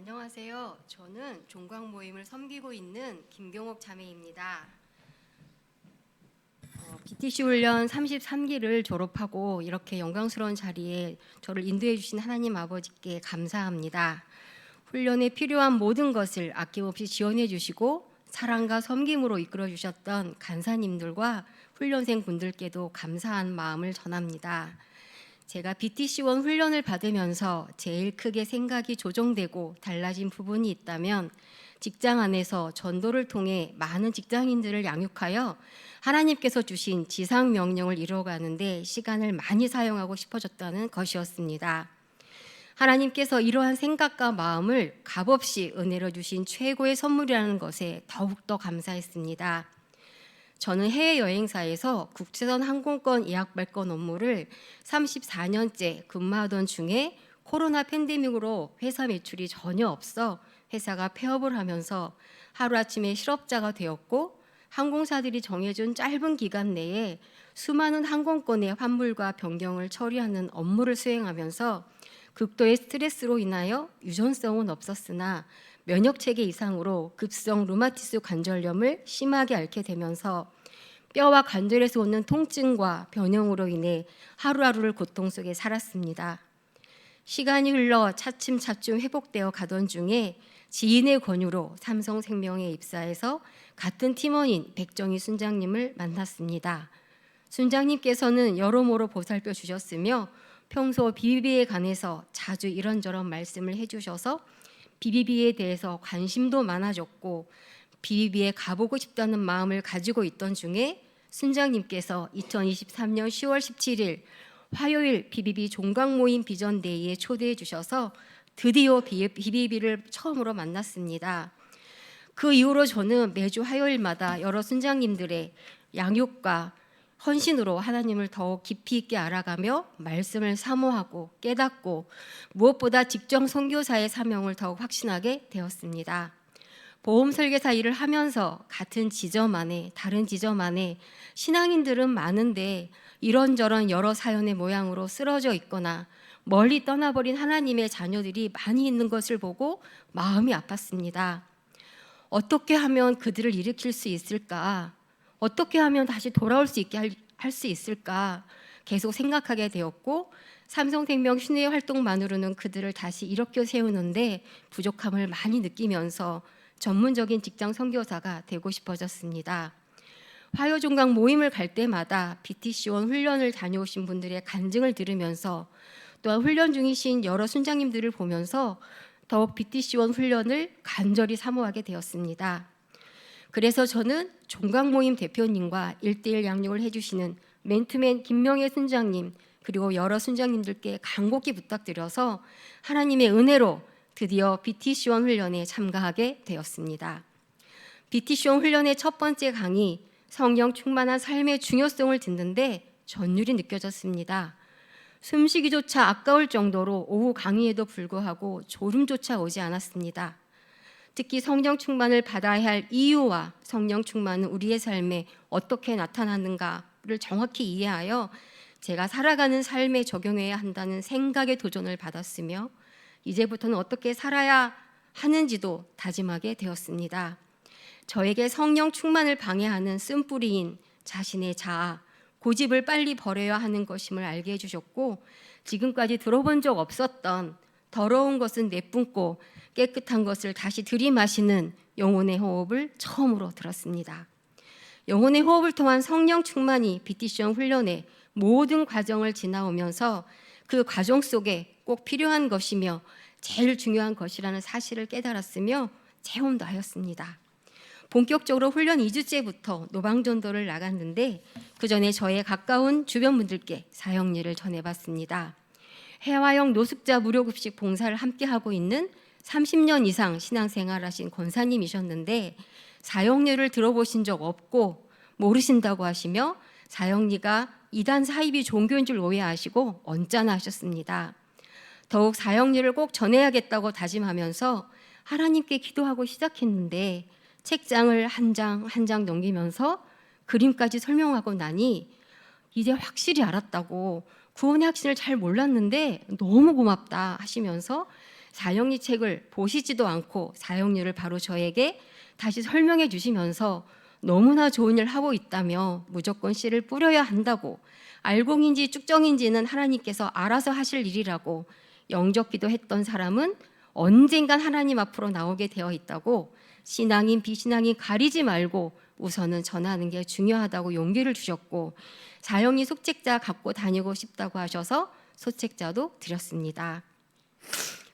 안녕하세요. 저는 종광 모임을 섬기고 있는 김경옥 자매입니다. BTC 훈련 33기를 졸업하고 이렇게 영광스러운 자리에 저를 인도해 주신 하나님 아버지께 감사합니다. 훈련에 필요한 모든 것을 아낌없이 지원해 주시고 사랑과 섬김으로 이끌어 주셨던 간사님들과 훈련생 분들께도 감사한 마음을 전합니다. 제가 BTC1 훈련을 받으면서 제일 크게 생각이 조정되고 달라진 부분이 있다면 직장 안에서 전도를 통해 많은 직장인들을 양육하여 하나님께서 주신 지상 명령을 이루어가는데 시간을 많이 사용하고 싶어졌다는 것이었습니다. 하나님께서 이러한 생각과 마음을 값없이 은혜로 주신 최고의 선물이라는 것에 더욱더 감사했습니다. 저는 해외여행사에서 국제선 항공권 예약 발권 업무를 34년째 근무하던 중에 코로나 팬데믹으로 회사 매출이 전혀 없어 회사가 폐업을 하면서 하루아침에 실업자가 되었고, 항공사들이 정해준 짧은 기간 내에 수많은 항공권의 환불과 변경을 처리하는 업무를 수행하면서 극도의 스트레스로 인하여 유전성은 없었으나 면역체계 이상으로 급성 루마티스 관절염을 심하게 앓게 되면서 뼈와 관절에서 오는 통증과 변형으로 인해 하루하루를 고통 속에 살았습니다. 시간이 흘러 차츰차츰 회복되어 가던 중에 지인의 권유로 삼성생명에 입사해서 같은 팀원인 백정희 순장님을 만났습니다. 순장님께서는 여러모로 보살펴 주셨으며 평소 비비비에 관해서 자주 이런저런 말씀을 해주셔서 비비비에 대해서 관심도 많아졌고 비비비에 가보고 싶다는 마음을 가지고 있던 중에 순장님께서 2023년 10월 17일 화요일 비비비 종강 모임 비전데이에 초대해 주셔서 드디어 비비비를 처음으로 만났습니다. 그 이후로 저는 매주 화요일마다 여러 순장님들의 양육과 헌신으로 하나님을 더욱 깊이 있게 알아가며 말씀을 사모하고 깨닫고 무엇보다 직접 선교사의 사명을 더욱 확신하게 되었습니다. 보험 설계사 일을 하면서 같은 지점 안에 다른 지점 안에 신앙인들은 많은데 이런저런 여러 사연의 모양으로 쓰러져 있거나 멀리 떠나버린 하나님의 자녀들이 많이 있는 것을 보고 마음이 아팠습니다. 어떻게 하면 그들을 일으킬 수 있을까? 어떻게 하면 다시 돌아올 수 있게 할 수 있을까? 계속 생각하게 되었고 삼성생명 신의 활동만으로는 그들을 다시 일으켜 세우는데 부족함을 많이 느끼면서 전문적인 직장 선교사가 되고 싶어졌습니다. 화요종강 모임을 갈 때마다 BTC1 훈련을 다녀오신 분들의 간증을 들으면서 또한 훈련 중이신 여러 순장님들을 보면서 더욱 BTC1 훈련을 간절히 사모하게 되었습니다. 그래서 저는 종강 모임 대표님과 1:1 양육을 해주시는 멘트맨 김명애 순장님 그리고 여러 순장님들께 간곡히 부탁드려서 하나님의 은혜로 드디어 BTC1 훈련에 참가하게 되었습니다. BTC1 훈련의 첫 번째 강의 성령 충만한 삶의 중요성을 듣는데 전율이 느껴졌습니다. 숨쉬기조차 아까울 정도로 오후 강의에도 불구하고 졸음조차 오지 않았습니다. 특히 성령 충만을 받아야 할 이유와 성령 충만은 우리의 삶에 어떻게 나타나는가를 정확히 이해하여 제가 살아가는 삶에 적용해야 한다는 생각의 도전을 받았으며 이제부터는 어떻게 살아야 하는지도 다짐하게 되었습니다. 저에게 성령 충만을 방해하는 쓴뿌리인 자신의 자아, 고집을 빨리 버려야 하는 것임을 알게 해주셨고 지금까지 들어본 적 없었던 더러운 것은 내뿜고 깨끗한 것을 다시 들이마시는 영혼의 호흡을 처음으로 들었습니다. 영혼의 호흡을 통한 성령 충만이 BTC1 훈련의 모든 과정을 지나오면서 그 과정 속에 꼭 필요한 것이며 제일 중요한 것이라는 사실을 깨달았으며 체험도 하였습니다. 본격적으로 훈련 2주째부터 노방전도를 나갔는데 그 전에 저의 가까운 주변 분들께 사역일을 전해봤습니다. 해화영 노숙자 무료급식 봉사를 함께하고 있는 30년 이상 신앙생활하신 권사님이셨는데 사역리를 들어보신 적 없고 모르신다고 하시며 사역리가 이단 사이비 종교인 줄 오해하시고 언짢아 하셨습니다. 더욱 사역리를 꼭 전해야겠다고 다짐하면서 하나님께 기도하고 시작했는데 책장을 한 장 한 장 넘기면서 그림까지 설명하고 나니 이제 확실히 알았다고 구원의 확신을 잘 몰랐는데 너무 고맙다 하시면서 사형리 책을 보시지도 않고 사형리를 바로 저에게 다시 설명해 주시면서 너무나 좋은 일 하고 있다며 무조건 씨를 뿌려야 한다고, 알공인지 쭉정인지는 하나님께서 알아서 하실 일이라고, 영접기도 했던 사람은 언젠간 하나님 앞으로 나오게 되어 있다고, 신앙인 비신앙인 가리지 말고 우선은 전하는 게 중요하다고 용기를 주셨고, 사형리 속책자 갖고 다니고 싶다고 하셔서 소책자도 드렸습니다.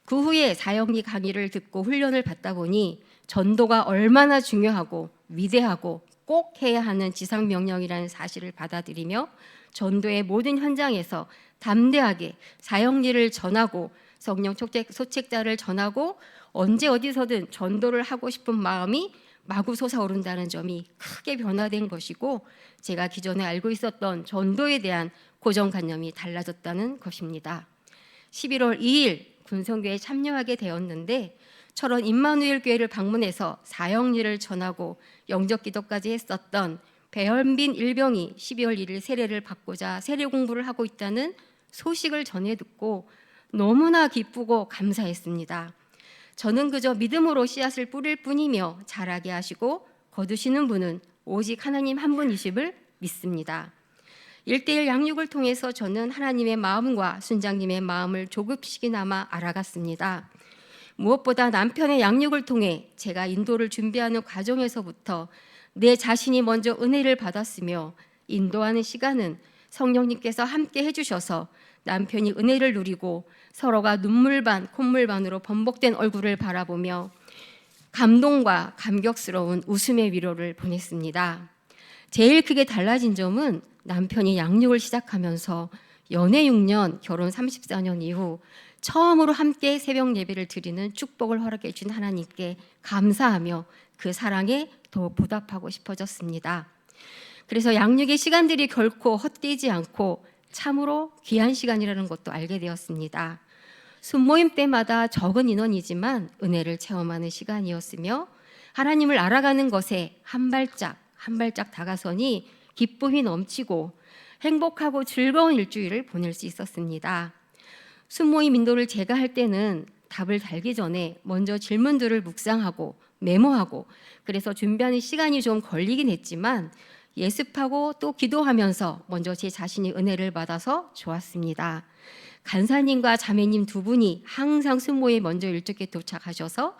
그 후에 사형리 강의를 듣고 훈련을 받다 보니 전도가 얼마나 중요하고 위대하고 꼭 해야 하는 지상명령이라는 사실을 받아들이며 전도의 모든 현장에서 담대하게 사형리를 전하고 성령 소책자를 전하고 언제 어디서든 전도를 하고 싶은 마음이 마구 솟아오른다는 점이 크게 변화된 것이고, 제가 기존에 알고 있었던 전도에 대한 고정관념이 달라졌다는 것입니다. 11월 2일 군성교회에 참여하게 되었는데 철원 임마누엘 교회를 방문해서 사형리를 전하고 영접기도까지 했었던 배현빈 일병이 12월 1일 세례를 받고자 세례 공부를 하고 있다는 소식을 전해 듣고 너무나 기쁘고 감사했습니다. 저는 그저 믿음으로 씨앗을 뿌릴 뿐이며 자라게 하시고 거두시는 분은 오직 하나님 한 분이심을 믿습니다. 1:1 양육을 통해서 저는 하나님의 마음과 순장님의 마음을 조금씩이나마 알아갔습니다. 무엇보다 남편의 양육을 통해 제가 인도를 준비하는 과정에서부터 내 자신이 먼저 은혜를 받았으며, 인도하는 시간은 성령님께서 함께 해주셔서 남편이 은혜를 누리고 서로가 눈물 반 콧물 반으로 번복된 얼굴을 바라보며 감동과 감격스러운 웃음의 위로를 보냈습니다. 제일 크게 달라진 점은 남편이 양육을 시작하면서 연애 6년, 결혼 34년 이후 처음으로 함께 새벽 예배를 드리는 축복을 허락해 준 하나님께 감사하며 그 사랑에 더 보답하고 싶어졌습니다. 그래서 양육의 시간들이 결코 헛되지 않고 참으로 귀한 시간이라는 것도 알게 되었습니다. 순모임 때마다 적은 인원이지만 은혜를 체험하는 시간이었으며, 하나님을 알아가는 것에 한 발짝 한 발짝 다가서니 기쁨이 넘치고 행복하고 즐거운 일주일을 보낼 수 있었습니다. 순모임 인도를 제가 할 때는 답을 달기 전에 먼저 질문들을 묵상하고 메모하고, 그래서 준비하는 시간이 좀 걸리긴 했지만 예습하고 또 기도하면서 먼저 제 자신이 은혜를 받아서 좋았습니다. 간사님과 자매님 두 분이 항상 순모에 먼저 일찍게 도착하셔서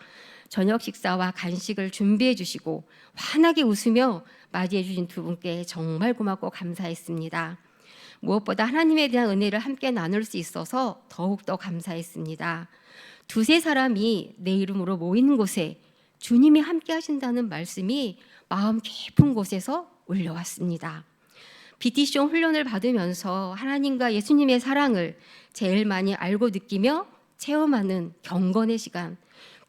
저녁 식사와 간식을 준비해 주시고 환하게 웃으며 맞이해 주신 두 분께 정말 고맙고 감사했습니다. 무엇보다 하나님에 대한 은혜를 함께 나눌 수 있어서 더욱더 감사했습니다. 두세 사람이 내 이름으로 모이는 곳에 주님이 함께 하신다는 말씀이 마음 깊은 곳에서 울려왔습니다. BTC 훈련을 받으면서 하나님과 예수님의 사랑을 제일 많이 알고 느끼며 체험하는 경건의 시간,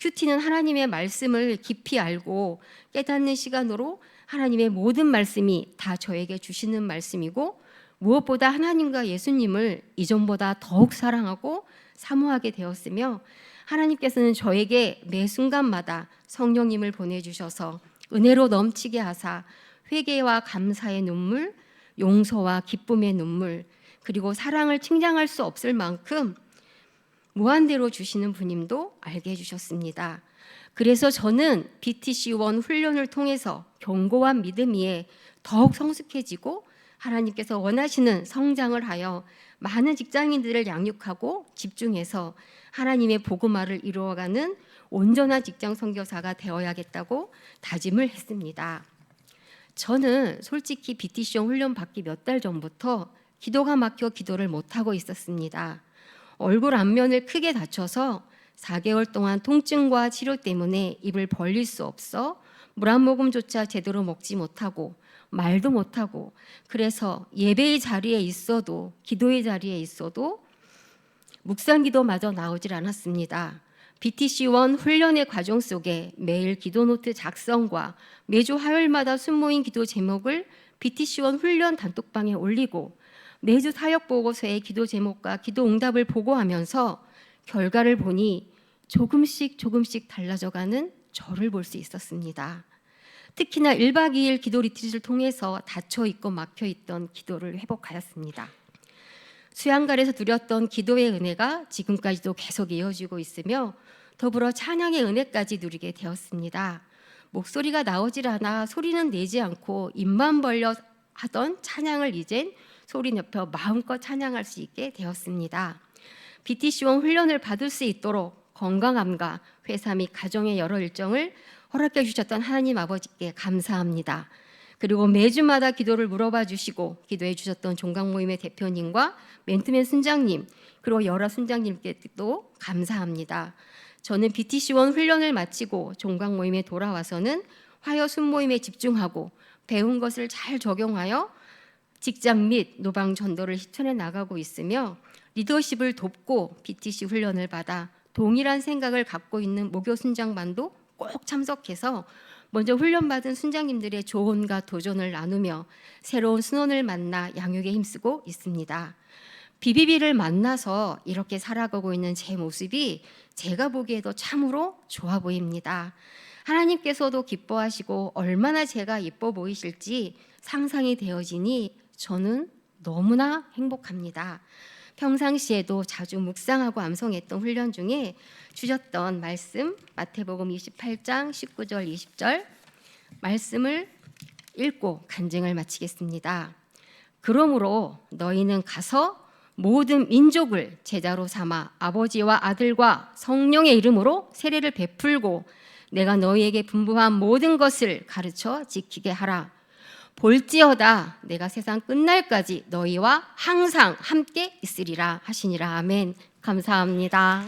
큐티는 하나님의 말씀을 깊이 알고 깨닫는 시간으로 하나님의 모든 말씀이 다 저에게 주시는 말씀이고, 무엇보다 하나님과 예수님을 이전보다 더욱 사랑하고 사모하게 되었으며, 하나님께서는 저에게 매 순간마다 성령님을 보내주셔서 은혜로 넘치게 하사 회개와 감사의 눈물, 용서와 기쁨의 눈물, 그리고 사랑을 칭찬할 수 없을 만큼 무한대로 주시는 분임도 알게 해주셨습니다. 그래서 저는 BTC1 훈련을 통해서 견고한 믿음 위에 더욱 성숙해지고 하나님께서 원하시는 성장을 하여 많은 직장인들을 양육하고 집중해서 하나님의 복음화를 이루어가는 온전한 직장 선교사가 되어야겠다고 다짐을 했습니다. 저는 솔직히 BTC 훈련 받기 몇 달 전부터 기도가 막혀 기도를 못하고 있었습니다. 얼굴 앞면을 크게 다쳐서 4개월 동안 통증과 치료 때문에 입을 벌릴 수 없어 물 한 모금조차 제대로 먹지 못하고 말도 못하고, 그래서 예배의 자리에 있어도 기도의 자리에 있어도 묵상기도마저 나오질 않았습니다. BTC1 훈련의 과정 속에 매일 기도노트 작성과 매주 화요일마다 순모임 기도 제목을 BTC1 훈련 단톡방에 올리고 매주 사역보고서에 기도 제목과 기도 응답을 보고하면서 결과를 보니 조금씩 달라져가는 저를 볼 수 있었습니다. 특히나 1박 2일 기도 리트릿을 통해서 닫혀있고 막혀있던 기도를 회복하였습니다. 수양갈에서 누렸던 기도의 은혜가 지금까지도 계속 이어지고 있으며 더불어 찬양의 은혜까지 누리게 되었습니다. 목소리가 나오질 않아 소리는 내지 않고 입만 벌려 하던 찬양을 이젠 소리 높여 마음껏 찬양할 수 있게 되었습니다. BTC원 훈련을 받을 수 있도록 건강함과 회사 및 가정의 여러 일정을 허락해 주셨던 하나님 아버지께 감사합니다. 그리고 매주마다 기도를 물어봐 주시고 기도해 주셨던 종강 모임의 대표님과 맨투맨 순장님 그리고 여러 순장님께도 감사합니다. 저는 BTC원 훈련을 마치고 종강 모임에 돌아와서는 화요 순모임에 집중하고 배운 것을 잘 적용하여 직장 및 노방 전도를 실천해 나가고 있으며 리더십을 돕고 BTC 훈련을 받아 동일한 생각을 갖고 있는 모교 순장반도 꼭 참석해서 먼저 훈련받은 순장님들의 조언과 도전을 나누며 새로운 순원을 만나 양육에 힘쓰고 있습니다. BBB를 만나서 이렇게 살아가고 있는 제 모습이 제가 보기에도 참으로 좋아 보입니다. 하나님께서도 기뻐하시고 얼마나 제가 예뻐 보이실지 상상이 되어지니 저는 너무나 행복합니다. 평상시에도 자주 묵상하고 암송했던 훈련 중에 주셨던 말씀 마태복음 28장 19절 20절 말씀을 읽고 간증을 마치겠습니다. 그러므로 너희는 가서 모든 민족을 제자로 삼아 아버지와 아들과 성령의 이름으로 세례를 베풀고 내가 너희에게 분부한 모든 것을 가르쳐 지키게 하라. 볼지어다 내가 세상 끝날까지 너희와 항상 함께 있으리라 하시니라. 아멘. 감사합니다.